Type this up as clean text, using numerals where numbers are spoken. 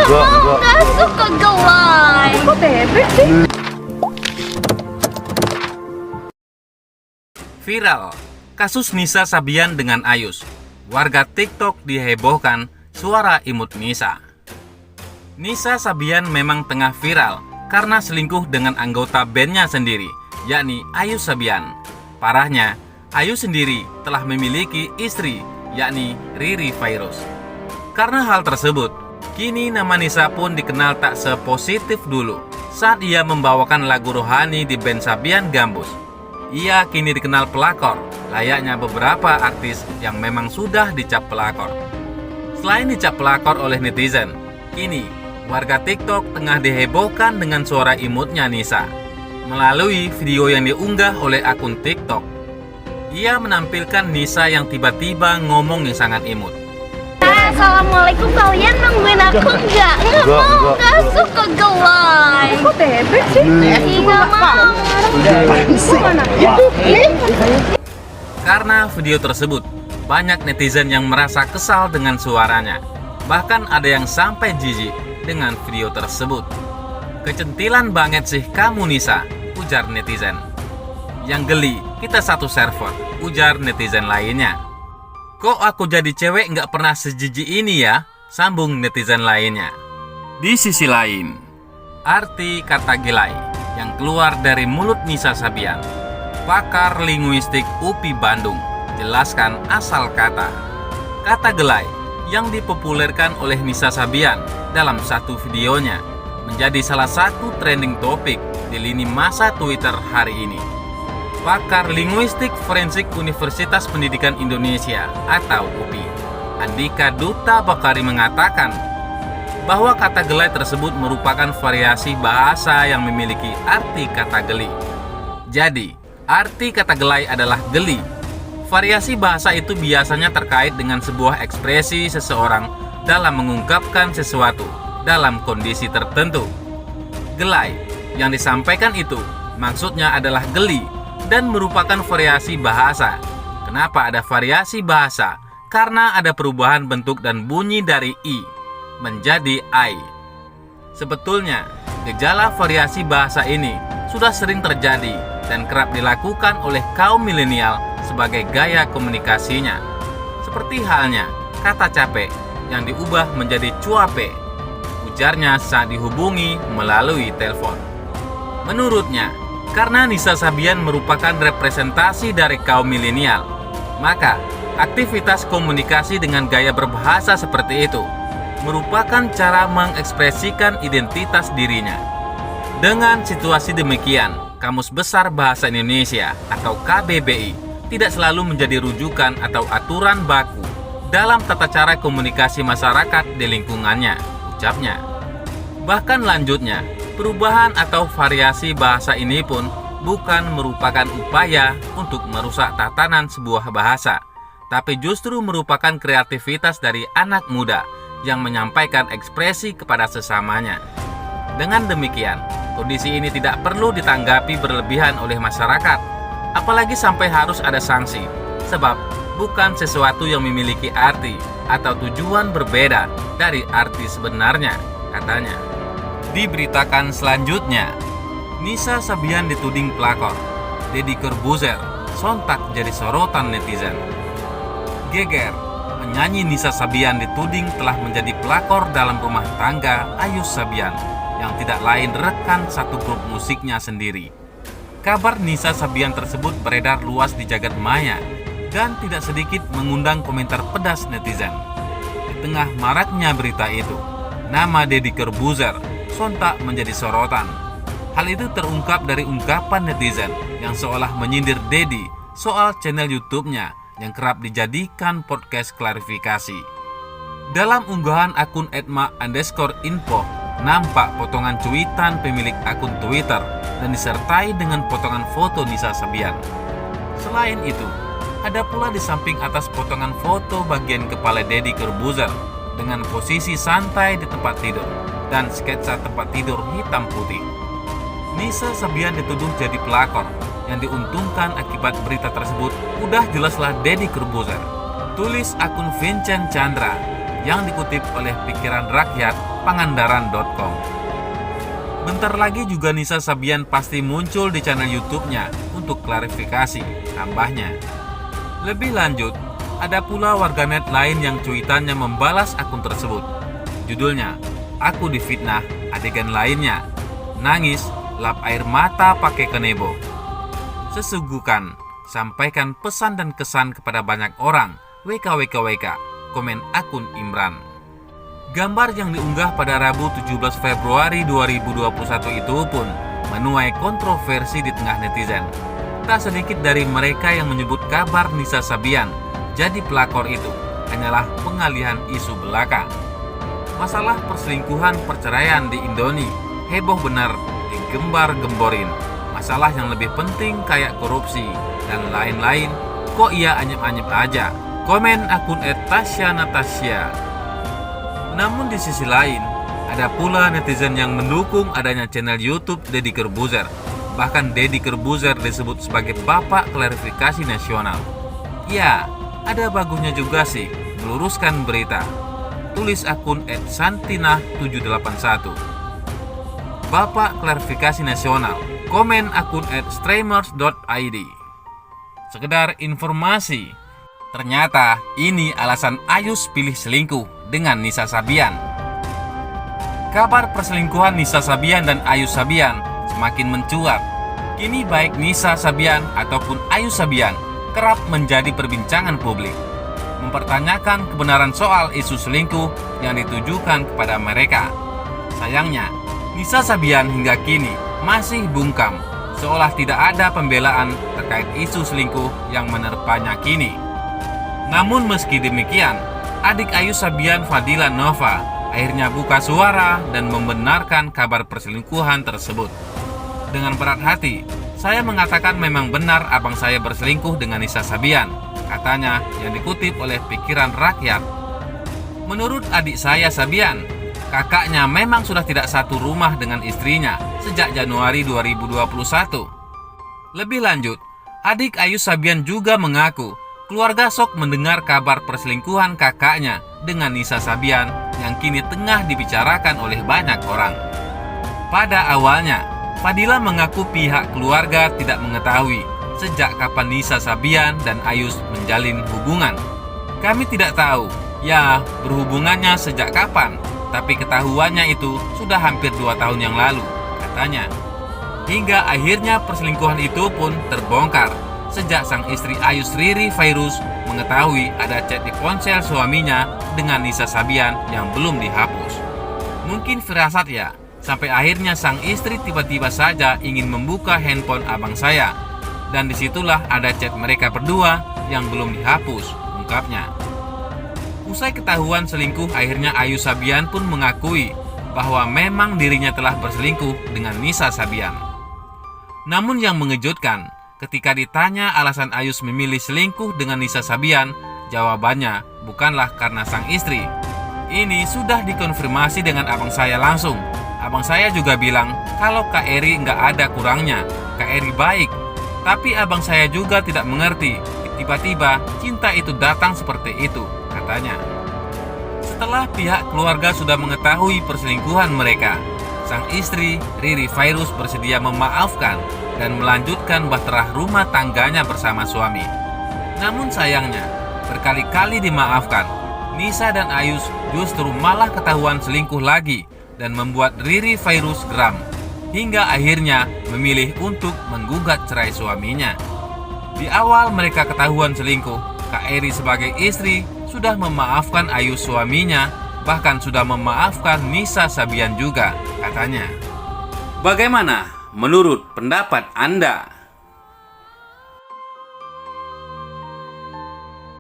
Nggak suka gelai. Kok bebek sih? Viral, kasus Nisa Sabian dengan Ayus. Warga TikTok dihebohkan suara imut Nisa. Nisa Sabian memang tengah viral karena selingkuh dengan anggota bandnya sendiri, yakni Ayus Sabian. Parahnya, Ayus sendiri telah memiliki istri, yakni Riri Virus. Karena hal tersebut, kini nama Nisa pun dikenal tak sepositif dulu saat ia membawakan lagu rohani di band Sabian Gambus. Ia kini dikenal pelakor, layaknya beberapa artis yang memang sudah dicap pelakor. Selain dicap pelakor oleh netizen, kini warga TikTok tengah dihebohkan dengan suara imutnya Nisa. Melalui video yang diunggah oleh akun TikTok, ia menampilkan Nisa yang tiba-tiba ngomong yang sangat imut. Assalamualaikum, kalian nungguin aku nggak? Nggak suka gelai. Kok bebek sih? Nggak mau. Karena video tersebut, banyak netizen yang merasa kesal dengan suaranya. Bahkan ada yang sampai jijik dengan video tersebut. "Kecentilan banget sih kamu Nisa," ujar netizen. "Yang geli, kita satu server," ujar netizen lainnya. "Kok aku jadi cewek nggak pernah sejijik ini ya?" sambung netizen lainnya. Di sisi lain, arti kata gelai yang keluar dari mulut Nisa Sabian. Pakar linguistik UPI Bandung jelaskan asal kata. Kata gelai yang dipopulerkan oleh Nisa Sabian dalam satu videonya menjadi salah satu trending topik di lini masa Twitter hari ini. Pakar linguistik forensik Universitas Pendidikan Indonesia atau UPI, Andika Duta Bakari mengatakan bahwa kata gelai tersebut merupakan variasi bahasa yang memiliki arti kata geli. Jadi, arti kata gelai adalah geli. Variasi bahasa itu biasanya terkait dengan sebuah ekspresi seseorang dalam mengungkapkan sesuatu dalam kondisi tertentu. Gelai yang disampaikan itu maksudnya adalah geli dan merupakan variasi bahasa. Kenapa ada variasi bahasa? Karena ada perubahan bentuk dan bunyi dari i menjadi ai. Sebetulnya, gejala variasi bahasa ini sudah sering terjadi dan kerap dilakukan oleh kaum milenial sebagai gaya komunikasinya. Seperti halnya kata capek yang diubah menjadi cuape, ujarnya saat dihubungi melalui telepon. Menurutnya, karena Nisa Sabian merupakan representasi dari kaum milenial, maka aktivitas komunikasi dengan gaya berbahasa seperti itu merupakan cara mengekspresikan identitas dirinya. Dengan situasi demikian, Kamus Besar Bahasa Indonesia atau KBBI tidak selalu menjadi rujukan atau aturan baku dalam tata cara komunikasi masyarakat di lingkungannya, ucapnya. Bahkan lanjutnya, perubahan atau variasi bahasa ini pun bukan merupakan upaya untuk merusak tatanan sebuah bahasa, tapi justru merupakan kreativitas dari anak muda yang menyampaikan ekspresi kepada sesamanya. Dengan demikian, kondisi ini tidak perlu ditanggapi berlebihan oleh masyarakat, apalagi sampai harus ada sanksi, sebab bukan sesuatu yang memiliki arti atau tujuan berbeda dari arti sebenarnya, katanya. Diberitakan selanjutnya, Nisa Sabian dituding pelakor. Deddy Corbuzier sontak jadi sorotan netizen. Geger, penyanyi Nisa Sabian dituding telah menjadi pelakor dalam rumah tangga Ayus Sabian yang tidak lain rekan satu grup musiknya sendiri. Kabar Nisa Sabian tersebut beredar luas di jagat maya dan tidak sedikit mengundang komentar pedas netizen. Di tengah maraknya berita itu, nama Deddy Corbuzier sontak menjadi sorotan. Hal itu terungkap dari ungkapan netizen yang seolah menyindir Deddy soal channel YouTube-nya yang kerap dijadikan podcast klarifikasi. Dalam unggahan akun @ma_info nampak potongan cuitan pemilik akun Twitter dan disertai dengan potongan foto Nisa Sabian. Selain itu, ada pula di samping atas potongan foto bagian kepala Deddy Corbuzier dengan posisi santai di tempat tidur dan sketsa tempat tidur hitam putih. Nisa Sabian dituduh jadi pelakor. Yang diuntungkan akibat berita tersebut udah jelaslah Deddy Corbuzier. Tulis akun Vincent Chandra. yang dikutip oleh Pikiran Rakyat Pangandaran.com. Bentar lagi juga Nisa Sabian pasti muncul di channel YouTube-nya untuk klarifikasi, tambahnya. Lebih lanjut, ada pula warganet lain yang cuitannya membalas akun tersebut. Judulnya, "Aku difitnah, adegan lainnya. Nangis, lap air mata pakai kenebo." Sesuguhkan, sampaikan pesan dan kesan kepada banyak orang. WKWKWK, komen akun Imran. Gambar yang diunggah pada Rabu 17 Februari 2021 itu pun menuai kontroversi di tengah netizen. Tak sedikit dari mereka yang menyebut kabar Nisa Sabian jadi pelakor itu hanyalah pengalihan isu belaka. Masalah perselingkuhan perceraian di Indonesia heboh benar digembar-gemborin. Masalah yang lebih penting kayak korupsi dan lain-lain kok ia anyep-anyep aja, komen akun @tasya_natasya. Namun di sisi lain, ada pula netizen yang mendukung adanya channel YouTube Deddy Corbuzier. Bahkan Deddy Corbuzier disebut sebagai bapak klarifikasi nasional. Ya, ada bagusnya juga sih meluruskan berita. Tulis akun @santinah781. Bapak klarifikasi nasional, komen akun @streamers.id. Sekedar informasi, ternyata ini alasan Ayus pilih selingkuh dengan Nisa Sabian. Kabar perselingkuhan Nisa Sabian dan Ayus Sabian semakin mencuat. Kini baik Nisa Sabian ataupun Ayus Sabian kerap menjadi perbincangan publik, mempertanyakan kebenaran soal isu selingkuh yang ditujukan kepada mereka. Sayangnya, Nisa Sabian hingga kini masih bungkam, seolah tidak ada pembelaan terkait isu selingkuh yang menerpanya kini. Namun meski demikian, adik Ayus Sabian, Fadila Nova, akhirnya buka suara dan membenarkan kabar perselingkuhan tersebut. Dengan berat hati, "Saya mengatakan memang benar abang saya berselingkuh dengan Nisa Sabian," katanya yang dikutip oleh Pikiran Rakyat. Menurut adik saya Sabian, kakaknya memang sudah tidak satu rumah dengan istrinya sejak Januari 2021. Lebih lanjut, adik Ayus Sabian juga mengaku keluarga sok mendengar kabar perselingkuhan kakaknya dengan Nisa Sabian yang kini tengah dibicarakan oleh banyak orang. Pada awalnya, Fadila mengaku pihak keluarga tidak mengetahui sejak kapan Nisa Sabian dan Ayus menjalin hubungan. "Kami tidak tahu, ya berhubungannya sejak kapan, tapi ketahuannya itu sudah hampir 2 tahun yang lalu," katanya. Hingga akhirnya perselingkuhan itu pun terbongkar sejak sang istri Ayus, Riri Fairuz, mengetahui ada chat di ponsel suaminya dengan Nisa Sabian yang belum dihapus. Mungkin firasat ya, sampai akhirnya sang istri tiba-tiba saja ingin membuka handphone abang saya, dan disitulah ada chat mereka berdua yang belum dihapus, ungkapnya. Usai ketahuan selingkuh, akhirnya Ayus Sabian pun mengakui bahwa memang dirinya telah berselingkuh dengan Nisa Sabian. Namun yang mengejutkan, ketika ditanya alasan Ayus memilih selingkuh dengan Nisa Sabian, jawabannya bukanlah karena sang istri. Ini sudah dikonfirmasi dengan abang saya langsung. Abang saya juga bilang kalau Kak Eri nggak ada kurangnya, Kak Eri baik. Tapi abang saya juga tidak mengerti, tiba-tiba cinta itu datang seperti itu, katanya. Setelah pihak keluarga sudah mengetahui perselingkuhan mereka, sang istri Riri Fairuz bersedia memaafkan dan melanjutkan bahtera rumah tangganya bersama suami. Namun sayangnya, berkali-kali dimaafkan, Nisa dan Ayus justru malah ketahuan selingkuh lagi dan membuat Riri Fairuz geram, hingga akhirnya memilih untuk menggugat cerai suaminya. Di awal mereka ketahuan selingkuh, Kak Eri sebagai istri sudah memaafkan Ayus suaminya, bahkan sudah memaafkan Nisa Sabian juga, katanya. Bagaimana menurut pendapat Anda?